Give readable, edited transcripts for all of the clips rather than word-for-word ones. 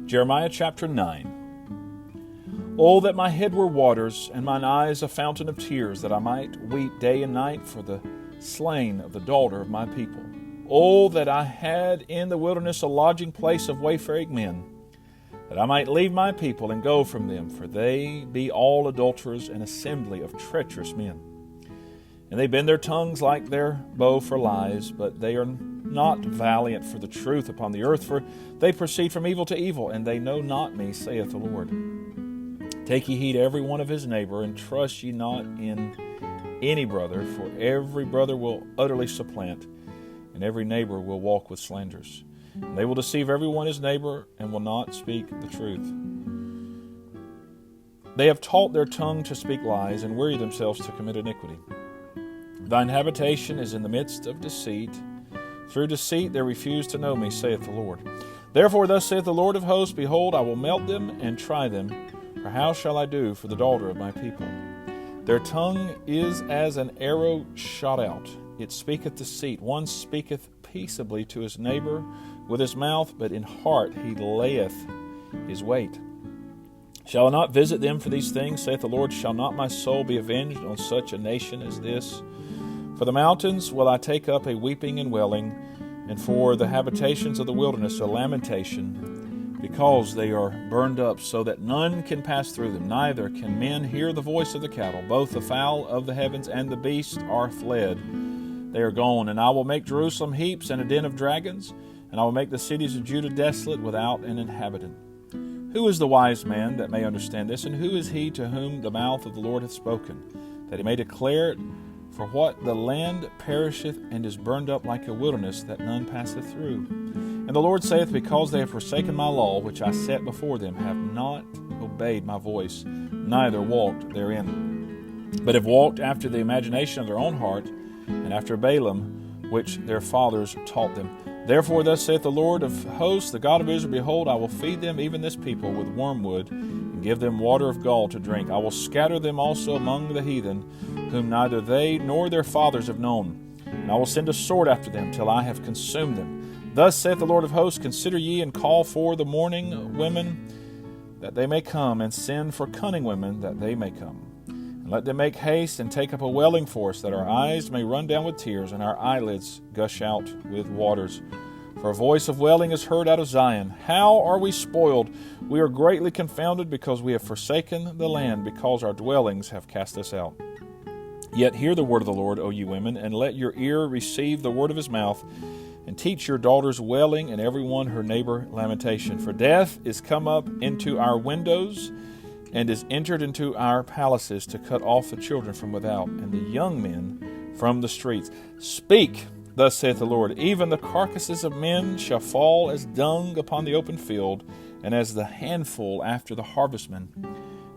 Jeremiah chapter 9. Oh, that my head were waters, and mine eyes a fountain of tears, that I might weep day and night for the slain of the daughter of my people. Oh, that I had in the wilderness a lodging place of wayfaring men, that I might leave my people and go from them, for they be all adulterers, an assembly of treacherous men. And they bend their tongues like their bow for lies, but they are not valiant for the truth upon the earth, for they proceed from evil to evil, and they know not me, saith the Lord. Take ye heed every one of his neighbor, and trust ye not in any brother, for every brother will utterly supplant, and every neighbor will walk with slanders. And they will deceive every one his neighbor, and will not speak the truth. They have taught their tongue to speak lies, and weary themselves to commit iniquity. Thine habitation is in the midst of deceit. Through deceit they refuse to know me, saith the Lord. Therefore thus saith the Lord of hosts, Behold, I will melt them and try them, for how shall I do for the daughter of my people? Their tongue is as an arrow shot out. It speaketh deceit. One speaketh peaceably to his neighbor with his mouth, but in heart he layeth his weight. Shall I not visit them for these things, saith the Lord? Shall not my soul be avenged on such a nation as this? For the mountains will I take up a weeping and wailing, and for the habitations of the wilderness a lamentation, because they are burned up, so that none can pass through them, neither can men hear the voice of the cattle. Both the fowl of the heavens and the beast are fled. They are gone, and I will make Jerusalem heaps and a den of dragons, and I will make the cities of Judah desolate without an inhabitant. Who is the wise man that may understand this, and who is he to whom the mouth of the Lord hath spoken, that he may declare it? For what the land perisheth and is burned up like a wilderness, that none passeth through. And the Lord saith, Because they have forsaken my law, which I set before them, have not obeyed my voice, neither walked therein, but have walked after the imagination of their own heart, and after Balaam, which their fathers taught them. Therefore thus saith the Lord of hosts, the God of Israel, Behold, I will feed them, even this people, with wormwood, and give them water of gall to drink. I will scatter them also among the heathen, whom neither they nor their fathers have known. And I will send a sword after them, till I have consumed them. Thus saith the Lord of hosts, Consider ye, and call for the mourning women, that they may come, and send for cunning women, that they may come. And let them make haste, and take up a wailing for us, that our eyes may run down with tears, and our eyelids gush out with waters. For a voice of wailing is heard out of Zion. How are we spoiled? We are greatly confounded, because we have forsaken the land, because our dwellings have cast us out. Yet hear the word of the Lord, O ye women, and let your ear receive the word of his mouth, and teach your daughters wailing, and every one her neighbor lamentation. For death is come up into our windows, and is entered into our palaces, to cut off the children from without, and the young men from the streets. Speak, thus saith the Lord, even the carcasses of men shall fall as dung upon the open field, and as the handful after the harbistmen,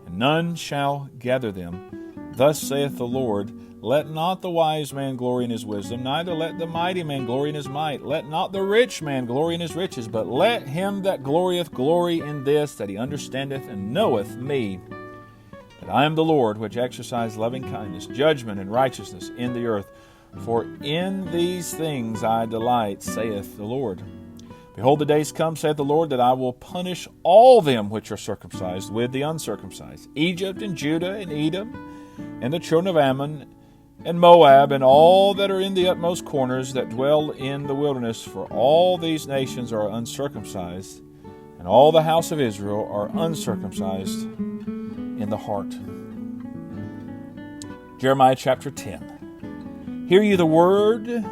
and none shall gather them. Thus saith the Lord, Let not the wise man glory in his wisdom, neither let the mighty man glory in his might. Let not the rich man glory in his riches, but let him that glorieth glory in this, that he understandeth and knoweth me, that I am the Lord, which exercise loving kindness, judgment, and righteousness in the earth. For in these things I delight, saith the Lord. Behold, the days come, saith the Lord, that I will punish all them which are circumcised with the uncircumcised, Egypt and Judah and Edom, and the children of Ammon, and Moab, and all that are in the utmost corners that dwell in the wilderness. For all these nations are uncircumcised, and all the house of Israel are uncircumcised in the heart. Jeremiah chapter 10. Hear ye the word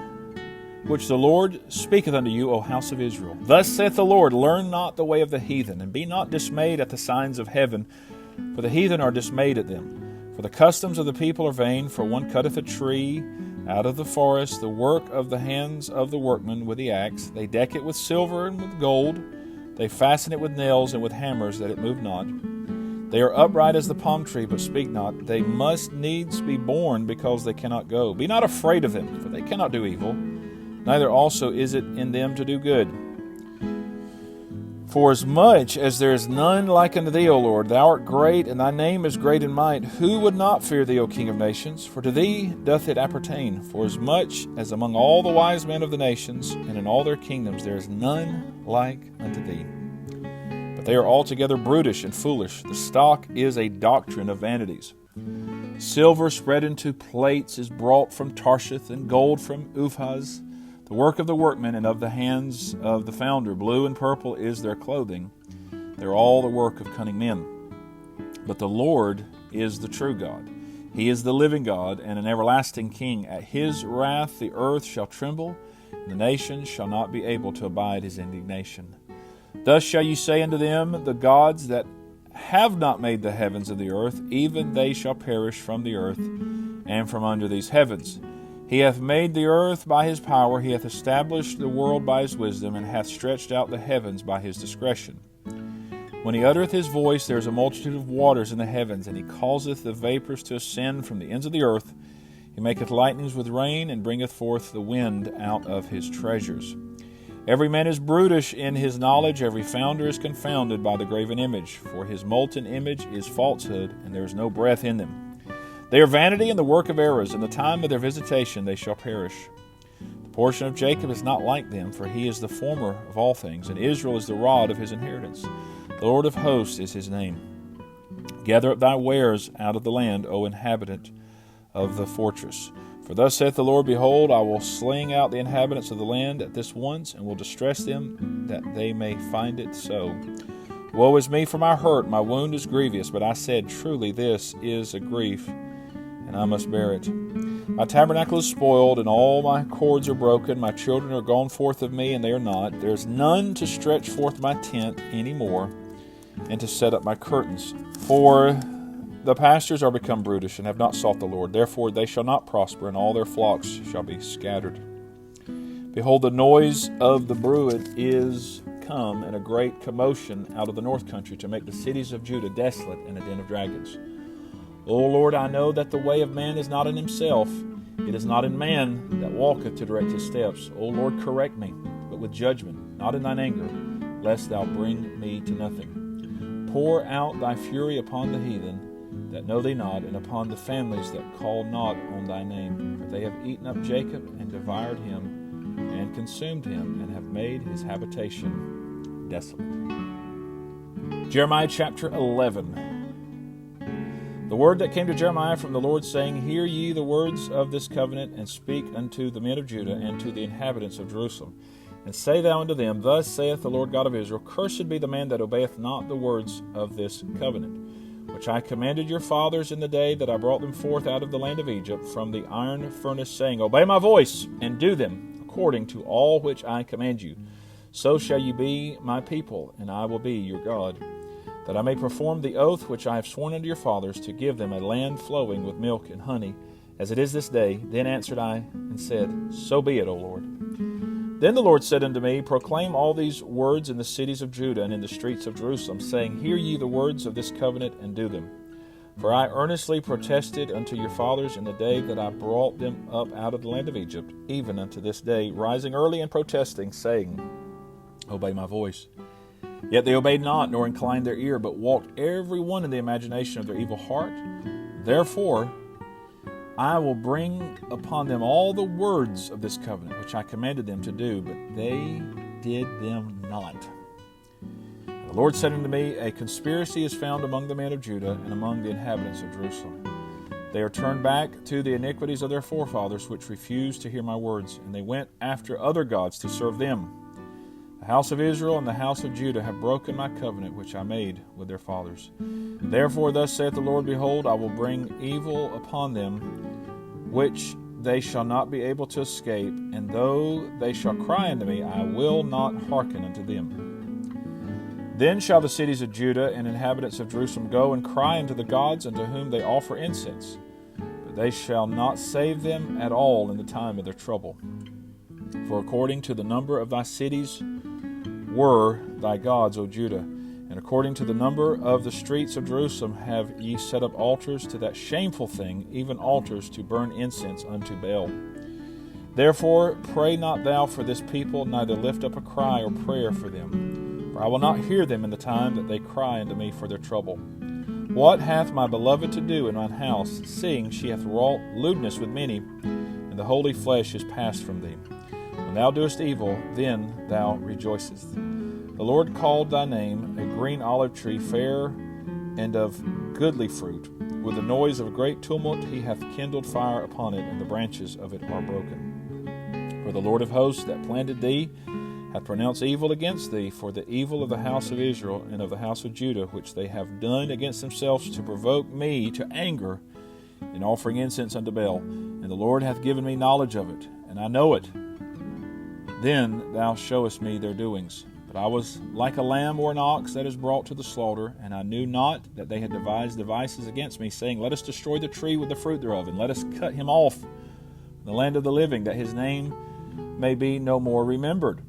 which the Lord speaketh unto you, O house of Israel. Thus saith the Lord, Learn not the way of the heathen, and be not dismayed at the signs of heaven, for the heathen are dismayed at them. For the customs of the people are vain, for one cutteth a tree out of the forest, the work of the hands of the workman with the axe. They deck it with silver and with gold. They fasten it with nails and with hammers, that it move not. They are upright as the palm tree, but speak not. They must needs be born, because they cannot go. Be not afraid of them, for they cannot do evil, neither also is it in them to do good. For as much as there is none like unto thee, O Lord, thou art great, and thy name is great in might. Who would not fear thee, O King of nations? For to thee doth it appertain. For as much as among all the wise men of the nations, and in all their kingdoms, there is none like unto thee. But they are altogether brutish and foolish. The stock is a doctrine of vanities. Silver spread into plates is brought from Tarshish, and gold from Uphaz. The work of the workmen and of the hands of the founder, blue and purple is their clothing. They're all the work of cunning men. But the Lord is the true God. He is the living God and an everlasting King. At his wrath the earth shall tremble, and the nations shall not be able to abide his indignation. Thus shall you say unto them, the gods that have not made the heavens and the earth, even they shall perish from the earth and from under these heavens. He hath made the earth by his power, he hath established the world by his wisdom, and hath stretched out the heavens by his discretion. When he uttereth his voice, there is a multitude of waters in the heavens, and he causeth the vapors to ascend from the ends of the earth. He maketh lightnings with rain, and bringeth forth the wind out of his treasures. Every man is brutish in his knowledge, every founder is confounded by the graven image. For his molten image is falsehood, and there is no breath in them. They are vanity and the work of errors. In the time of their visitation they shall perish. The portion of Jacob is not like them, for he is the former of all things, and Israel is the rod of his inheritance. The Lord of hosts is his name. Gather up thy wares out of the land, O inhabitant of the fortress. For thus saith the Lord, behold, I will sling out the inhabitants of the land at this once, and will distress them, that they may find it so. Woe is me for my hurt, my wound is grievous, but I said, truly this is a grief, and I must bear it. My tabernacle is spoiled, and all my cords are broken. My children are gone forth of me, and they are not. There is none to stretch forth my tent any more, and to set up my curtains. For the pastors are become brutish, and have not sought the Lord. Therefore they shall not prosper, and all their flocks shall be scattered. Behold, the noise of the bruit is come, and a great commotion out of the north country, to make the cities of Judah desolate and a den of dragons. O Lord, I know that the way of man is not in himself. It is not in man that walketh to direct his steps. O Lord, correct me, but with judgment, not in thine anger, lest thou bring me to nothing. Pour out thy fury upon the heathen that know thee not, and upon the families that call not on thy name. For they have eaten up Jacob, and devoured him, and consumed him, and have made his habitation desolate. Jeremiah chapter 11. The word that came to Jeremiah from the Lord, saying, Hear ye the words of this covenant, and speak unto the men of Judah, and to the inhabitants of Jerusalem. And say thou unto them, Thus saith the Lord God of Israel, Cursed be the man that obeyeth not the words of this covenant, which I commanded your fathers in the day that I brought them forth out of the land of Egypt, from the iron furnace, saying, Obey my voice, and do them, according to all which I command you. So shall you be my people, and I will be your God. That I may perform the oath which I have sworn unto your fathers, to give them a land flowing with milk and honey, as it is this day. Then answered I, and said, So be it, O Lord. Then the Lord said unto me, Proclaim all these words in the cities of Judah and in the streets of Jerusalem, saying, Hear ye the words of this covenant, and do them. For I earnestly protested unto your fathers in the day that I brought them up out of the land of Egypt, even unto this day, rising early and protesting, saying, Obey my voice. Yet they obeyed not, nor inclined their ear, but walked every one in the imagination of their evil heart. Therefore I will bring upon them all the words of this covenant, which I commanded them to do, but they did them not. The Lord said unto me, A conspiracy is found among the men of Judah, and among the inhabitants of Jerusalem. They are turned back to the iniquities of their forefathers, which refused to hear my words, and they went after other gods to serve them. The house of Israel and the house of Judah have broken my covenant which I made with their fathers. Therefore thus saith the Lord, Behold, I will bring evil upon them, which they shall not be able to escape, and though they shall cry unto me, I will not hearken unto them. Then shall the cities of Judah and inhabitants of Jerusalem go and cry unto the gods unto whom they offer incense, but they shall not save them at all in the time of their trouble. For according to the number of thy cities were thy gods, O Judah, and according to the number of the streets of Jerusalem have ye set up altars to that shameful thing, even altars to burn incense unto Baal. Therefore pray not thou for this people, neither lift up a cry or prayer for them. For I will not hear them in the time that they cry unto me for their trouble. What hath my beloved to do in mine house, seeing she hath wrought lewdness with many, and the holy flesh is passed from thee? When thou doest evil, then thou rejoicest. The Lord called thy name a green olive tree, fair and of goodly fruit. With the noise of a great tumult he hath kindled fire upon it, and the branches of it are broken. For the Lord of hosts that planted thee hath pronounced evil against thee for the evil of the house of Israel and of the house of Judah, which they have done against themselves to provoke me to anger in offering incense unto Baal. And the Lord hath given me knowledge of it, and I know it. Then thou showest me their doings. But I was like a lamb or an ox that is brought to the slaughter, and I knew not that they had devised devices against me, saying, Let us destroy the tree with the fruit thereof, and let us cut him off from the land of the living, that his name may be no more remembered.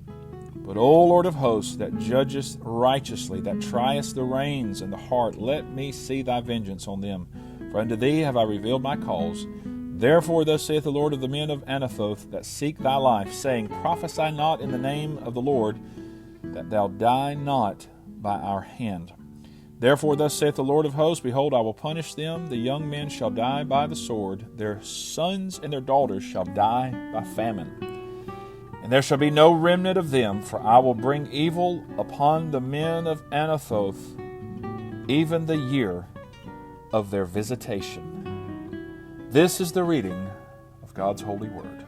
But, O Lord of hosts, that judgest righteously, that triest the reins and the heart, let me see thy vengeance on them. For unto thee have I revealed my cause. Therefore thus saith the Lord of the men of Anathoth, that seek thy life, saying, Prophesy not in the name of the Lord, that thou die not by our hand. Therefore thus saith the Lord of hosts, Behold, I will punish them. The young men shall die by the sword. Their sons and their daughters shall die by famine. And there shall be no remnant of them, for I will bring evil upon the men of Anathoth, even the year of their visitation. This is the reading of God's holy word.